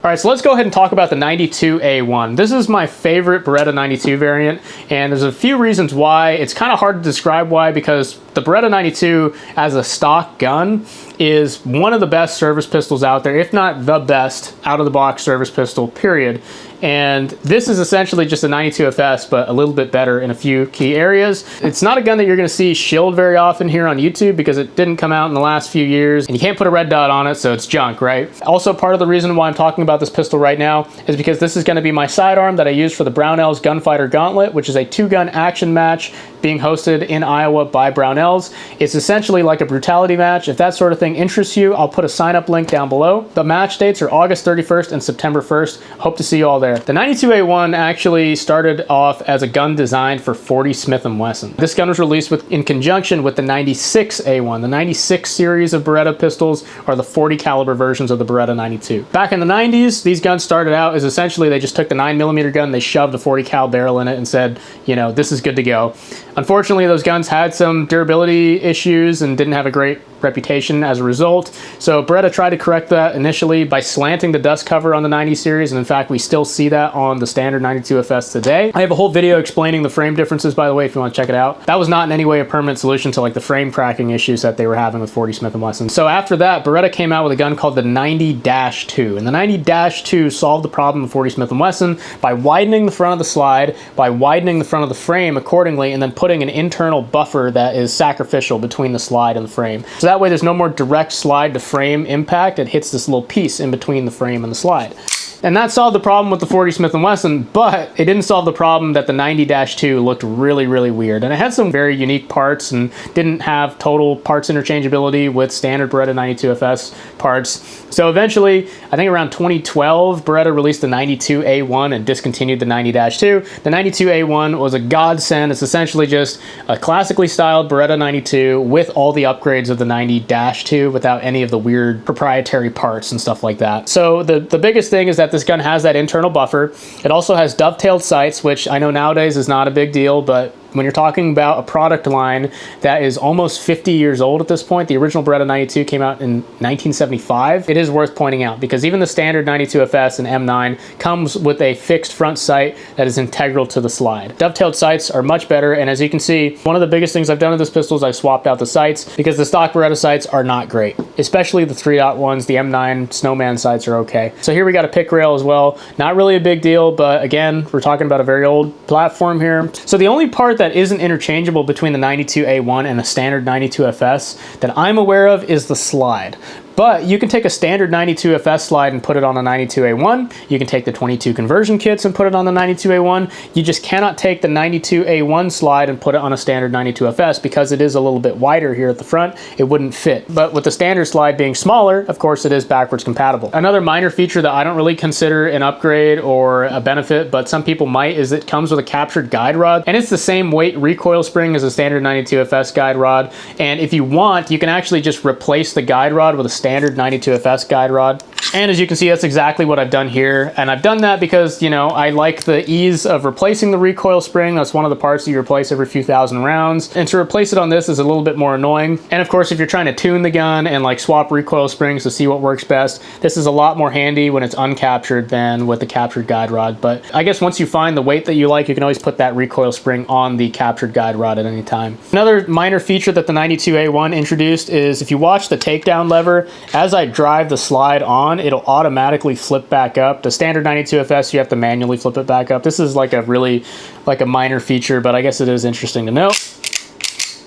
All right, so let's go ahead and talk about the 92A1. This is my favorite Beretta 92 variant, and there's a few reasons why. It's kind of hard to describe why, because the Beretta 92 as a stock gun is one of the best service pistols out there, if not the best out-of-the-box service pistol, period. And this is essentially just a 92FS, but a little bit better in a few key areas. It's not a gun that you're gonna see shilled very often here on YouTube because it didn't come out in the last few years, and you can't put a red dot on it, so it's junk, right? Also, part of the reason why I'm talking about this pistol right now is because this is gonna be my sidearm that I use for the Brownells Gunfighter Gauntlet, which is a 2-gun action match being hosted in Iowa by Brownells. It's essentially like a brutality match. If that sort of thing interests you, I'll put a sign-up link down below. The match dates are August 31st and September 1st. Hope to see you all there. The 92A1 actually started off as a gun designed for 40 Smith & Wesson. This gun was released in conjunction with the 96A1. The 96 series of Beretta pistols are the 40 caliber versions of the Beretta 92. Back in the 90s, these guns started out as essentially they just took the 9mm gun, they shoved a 40 cal barrel in it and said, you know, this is good to go. Unfortunately, those guns had some durability issues and didn't have a great reputation as a result. So Beretta tried to correct that initially by slanting the dust cover on the 90 series, and in fact we still see that on the standard 92FS today. I have a whole video explaining the frame differences, by the way, if you want to check it out. That was not in any way a permanent solution to like the frame cracking issues that they were having with 40 Smith & Wesson. So after that, Beretta came out with a gun called the 90-2, and the 90-2 solved the problem of 40 Smith & Wesson by widening the front of the slide, by widening the front of the frame accordingly, and then putting an internal buffer that is sacrificial between the slide and the frame. So that way there's no more direct slide to frame impact. It hits this little piece in between the frame and the slide. And that solved the problem with the 40 Smith & Wesson, but it didn't solve the problem that the 90-2 looked really, really weird. And it had some very unique parts and didn't have total parts interchangeability with standard Beretta 92FS parts. So eventually, I think around 2012, Beretta released the 92A1 and discontinued the 90-2. The 92A1 was a godsend. It's essentially just a classically styled Beretta 92 with all the upgrades of the 90-2 without any of the weird proprietary parts and stuff like that. So the biggest thing is that this gun has that internal buffer. It also has dovetailed sights, which I know nowadays is not a big deal, but when you're talking about a product line that is almost 50 years old at this point, the original Beretta 92 came out in 1975, it is worth pointing out because even the standard 92FS and M9 comes with a fixed front sight that is integral to the slide. Dovetailed sights are much better, and as you can see, one of the biggest things I've done with this pistol is I've swapped out the sights because the stock Beretta sights are not great, especially the 3.1s. The M9 Snowman sights are okay. So here we got a pick rail as well. Not really a big deal, but again, we're talking about a very old platform here. So the only part that isn't interchangeable between the 92A1 and a standard 92FS that I'm aware of is the slide. But you can take a standard 92FS slide and put it on a 92A1. You can take the 22 conversion kits and put it on the 92A1. You just cannot take the 92A1 slide and put it on a standard 92FS because it is a little bit wider here at the front. It wouldn't fit. But with the standard slide being smaller, of course it is backwards compatible. Another minor feature that I don't really consider an upgrade or a benefit, but some people might, is it comes with a captured guide rod. And it's the same weight recoil spring as a standard 92FS guide rod. And if you want, you can actually just replace the guide rod with a standard 92FS guide rod. And as you can see, that's exactly what I've done here. And I've done that because, you know, I like the ease of replacing the recoil spring. That's one of the parts that you replace every few thousand rounds. And to replace it on this is a little bit more annoying. And of course, if you're trying to tune the gun and like swap recoil springs to see what works best, this is a lot more handy when it's uncaptured than with the captured guide rod. But I guess once you find the weight that you like, you can always put that recoil spring on the captured guide rod at any time. Another minor feature that the 92A1 introduced is if you watch the takedown lever, as I drive the slide on, it'll automatically flip back up. The standard 92FS, you have to manually flip it back up. This is like a really, like a minor feature, but I guess it is interesting to know.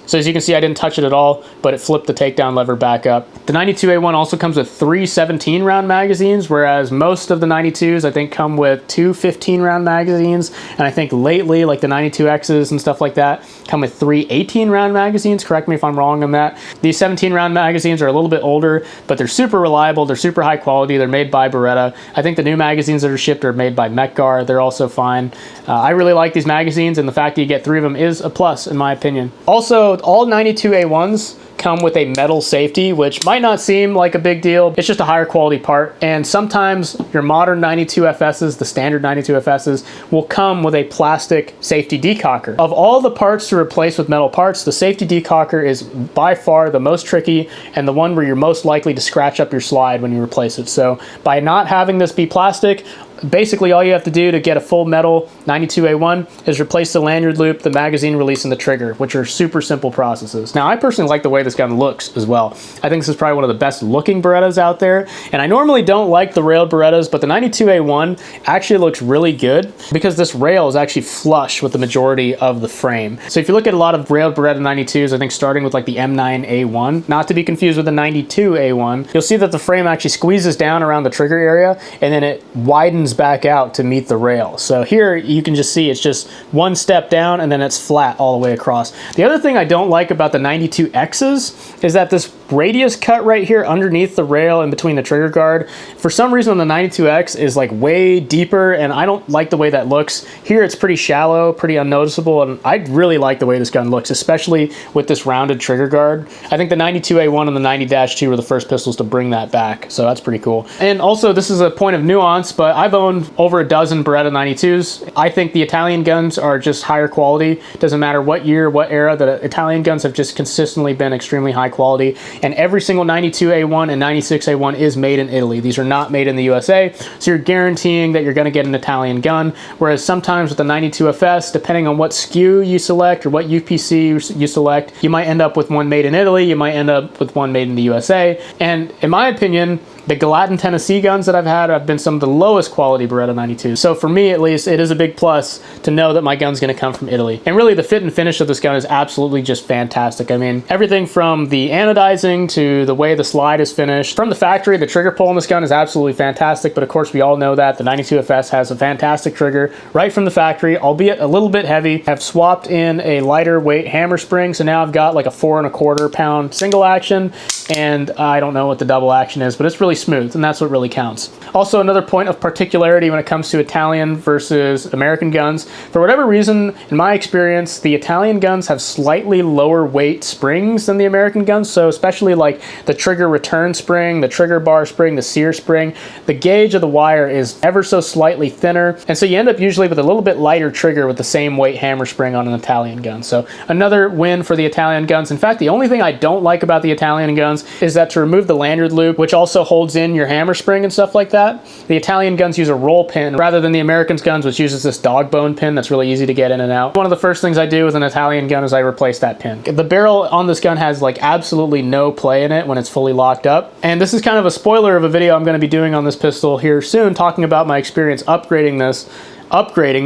So as you can see, I didn't touch it at all, but it flipped the takedown lever back up. The 92A1 also comes with 3 17-round magazines, whereas most of the 92s, I think, come with 2 15-round magazines. And I think lately, like the 92Xs and stuff like that, come with 3 18-round magazines. Correct me if I'm wrong on that. These 17-round magazines are a little bit older, but they're super reliable. They're super high quality. They're made by Beretta. I think the new magazines that are shipped are made by Metgar. They're also fine. I really like these magazines, and the fact that you get 3 of them is a plus, in my opinion. Also, all 92A1s come with a metal safety, which might not seem like a big deal. It's just a higher quality part. And sometimes your modern 92FSs, the standard 92FSs, will come with a plastic safety decocker. Of all the parts to replace with metal parts, the safety decocker is by far the most tricky and the one where you're most likely to scratch up your slide when you replace it. So by not having this be plastic, basically all you have to do to get a full metal 92A1 is replace the lanyard loop, the magazine release, and the trigger, which are super simple processes. Now, I personally like the way this gun looks as well. I think this is probably one of the best looking Berettas out there, and I normally don't like the railed Berettas, but the 92A1 actually looks really good because this rail is actually flush with the majority of the frame. So if you look at a lot of railed Beretta 92s, I think starting with like the M9A1, not to be confused with the 92A1, you'll see that the frame actually squeezes down around the trigger area, and then it widens back out to meet the rail. So here you can just see it's just one step down and then it's flat all the way across. The other thing I don't like about the 92Xs is that this radius cut right here underneath the rail and between the trigger guard, for some reason the 92X is like way deeper, and I don't like the way that looks. Here it's pretty shallow, pretty unnoticeable, and I really like the way this gun looks, especially with this rounded trigger guard. I think the 92A1 and the 90-2 were the first pistols to bring that back, so that's pretty cool. And also, this is a point of nuance, but I've owned over a dozen Beretta 92s. I think the Italian guns are just higher quality. Doesn't matter what year, what era, the Italian guns have just consistently been extremely high quality, and every single 92A1 and 96A1 is made in Italy. These are not made in the USA, so you're guaranteeing that you're going to get an Italian gun, whereas sometimes with the 92FS, depending on what SKU you select or what UPC you select, you might end up with one made in Italy, you might end up with one made in the USA, and in my opinion, the Gallatin, Tennessee guns that I've had have been some of the lowest quality Beretta 92s. So for me, at least, it is a big plus to know that my gun's gonna come from Italy. And really, the fit and finish of this gun is absolutely just fantastic. I mean, everything from the anodizing to the way the slide is finished. From the factory, the trigger pull on this gun is absolutely fantastic, but of course, we all know that the 92FS has a fantastic trigger right from the factory, albeit a little bit heavy. I've swapped in a lighter weight hammer spring, so now I've got like a 4¼ pound single action, and I don't know what the double action is, but it's really smooth, and that's what really counts. Also, another point of particularity when it comes to Italian versus American guns, for whatever reason, in my experience, the Italian guns have slightly lower weight springs than the American guns, so especially like the trigger return spring, the trigger bar spring, the sear spring, the gauge of the wire is ever so slightly thinner, and so you end up usually with a little bit lighter trigger with the same weight hammer spring on an Italian gun. So another win for the Italian guns. In fact, the only thing I don't like about the Italian guns is that to remove the lanyard loop, which also holds in your hammer spring and stuff like that, the Italian guns use a roll pin rather than the American guns, which uses this dog bone pin that's really easy to get in and out. One of the first things I do with an Italian gun is I replace that pin. The barrel on this gun has like absolutely no play in it when it's fully locked up. And this is kind of a spoiler of a video I'm going to be doing on this pistol here soon, talking about my experience upgrading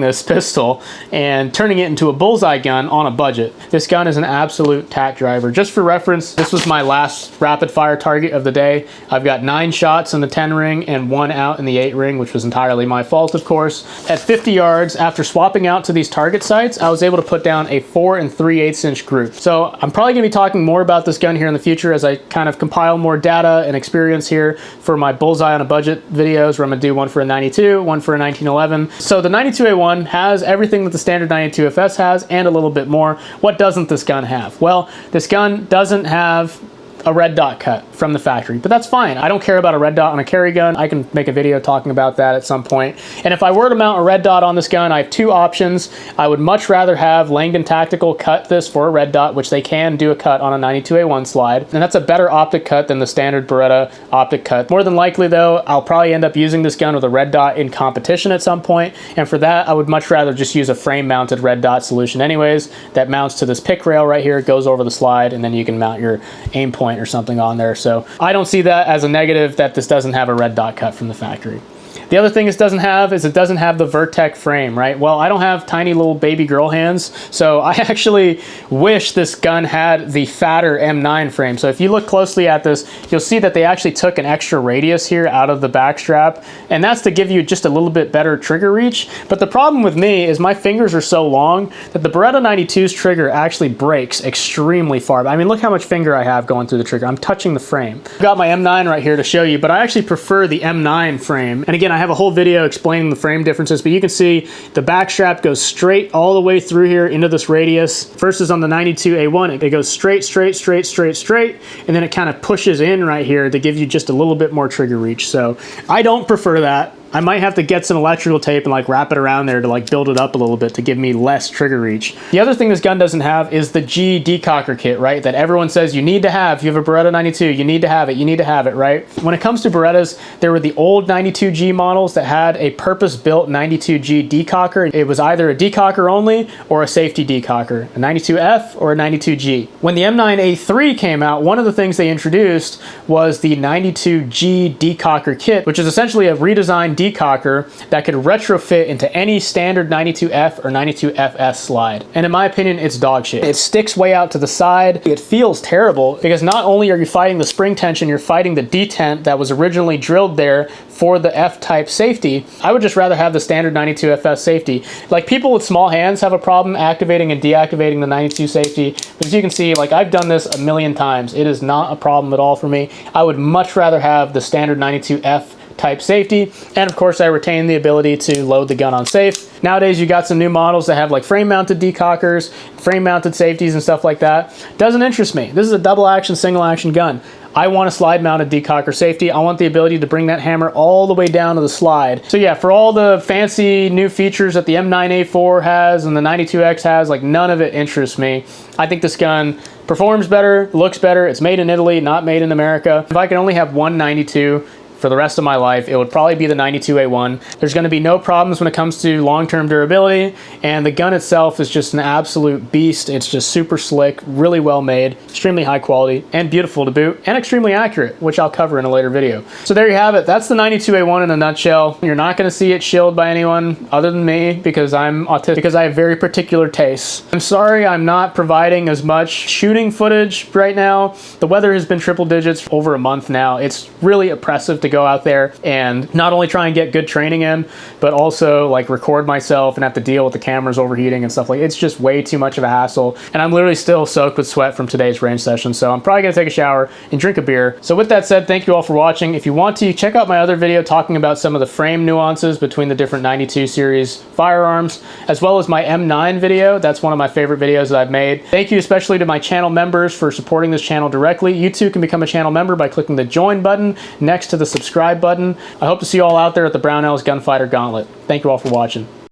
this pistol and turning it into a bullseye gun on a budget. This gun is an absolute tack driver. Just for reference, this was my last rapid fire target of the day. I've got 9 shots in the 10 ring and 1 out in the 8 ring, which was entirely my fault, of course. At 50 yards, after swapping out to these target sights, I was able to put down a 4 3/8 inch group. So I'm probably gonna be talking more about this gun here in the future as I kind of compile more data and experience here for my bullseye on a budget videos, where I'm gonna do one for a 92, one for a 1911. So the 92A1 has everything that the standard 92FS has and a little bit more. What doesn't this gun have? Well, this gun doesn't have a red dot cut from the factory, but that's fine. I don't care about a red dot on a carry gun. I can make a video talking about that at some point. And if I were to mount a red dot on this gun, I have 2 options. I would much rather have Langdon Tactical cut this for a red dot, which they can do a cut on a 92A1 slide, and that's a better optic cut than the standard Beretta optic cut. More than likely though, I'll probably end up using this gun with a red dot in competition at some point, and for that I would much rather just use a frame mounted red dot solution anyways, that mounts to this pick rail right here, goes over the slide, and then you can mount your aim point or something on there. So I don't see that as a negative that this doesn't have a red dot cut from the factory. The other thing it doesn't have is it doesn't have the Vertec frame, right? Well, I don't have tiny little baby girl hands, so I actually wish this gun had the fatter M9 frame. So if you look closely at this, you'll see that they actually took an extra radius here out of the back strap, and that's to give you just a little bit better trigger reach. But the problem with me is my fingers are so long that the Beretta 92's trigger actually breaks extremely far. I mean, look how much finger I have going through the trigger. I'm touching the frame. I've got my M9 right here to show you, but I actually prefer the M9 frame. And again, I have a whole video explaining the frame differences, but you can see the back strap goes straight all the way through here into this radius. First is on the 92A1, it goes straight, and then it kind of pushes in right here to give you just a little bit more trigger reach. So I don't prefer that. I might have to get some electrical tape and like wrap it around there to like build it up a little bit to give me less trigger reach. The other thing this gun doesn't have is the G decocker kit, right? That everyone says you need to have. If you have a Beretta 92, you need to have it. You need to have it, right? When it comes to Berettas, there were the old 92G models that had a purpose-built 92G decocker. It was either a decocker only or a safety decocker, a 92F or a 92G. When the M9A3 came out, one of the things they introduced was the 92G decocker kit, which is essentially a redesigned decocker that could retrofit into any standard 92F or 92FS slide. And in my opinion, it's dog shit. It sticks way out to the side. It feels terrible because not only are you fighting the spring tension, you're fighting the detent that was originally drilled there for the F-type safety. I would just rather have the standard 92FS safety. Like, people with small hands have a problem activating and deactivating the 92 safety. But as you can see, like, I've done this a million times. It is not a problem at all for me. I would much rather have the standard 92F type safety, and of course I retain the ability to load the gun on safe. Nowadays you got some new models that have like frame mounted decockers, frame mounted safeties and stuff like that. Doesn't interest me. This is a double action, single action gun. I want a slide mounted decocker safety. I want the ability to bring that hammer all the way down to the slide. So yeah, for all the fancy new features that the M9A4 has and the 92X has, like, none of it interests me. I think this gun performs better, looks better. It's made in Italy, not made in America. If I could only have one 92 for the rest of my life, it would probably be the 92A1. There's going to be no problems when it comes to long-term durability, and the gun itself is just an absolute beast. It's just super slick, really well made, extremely high quality, and beautiful to boot, and extremely accurate, which I'll cover in a later video. So there you have it. That's the 92A1 in a nutshell. You're not going to see it shielded by anyone other than me because I'm autistic, because I have very particular tastes. I'm sorry I'm not providing as much shooting footage right now. The weather has been triple digits for over a month now. It's really oppressive to go out there and not only try and get good training in, but also like record myself and have to deal with the cameras overheating and stuff. Like, it's just way too much of a hassle, and I'm literally still soaked with sweat from today's range session, so I'm probably gonna take a shower and drink a beer. So with that said, thank you all for watching. If you want to, check out my other video talking about some of the frame nuances between the different 92 series firearms, as well as my M9 video. That's one of my favorite videos that I've made. Thank you especially to my channel members for supporting this channel directly. You too can become a channel member by clicking the join button next to the subscribe button. I hope to see you all out there at the Brownells Gunfighter Gauntlet. Thank you all for watching.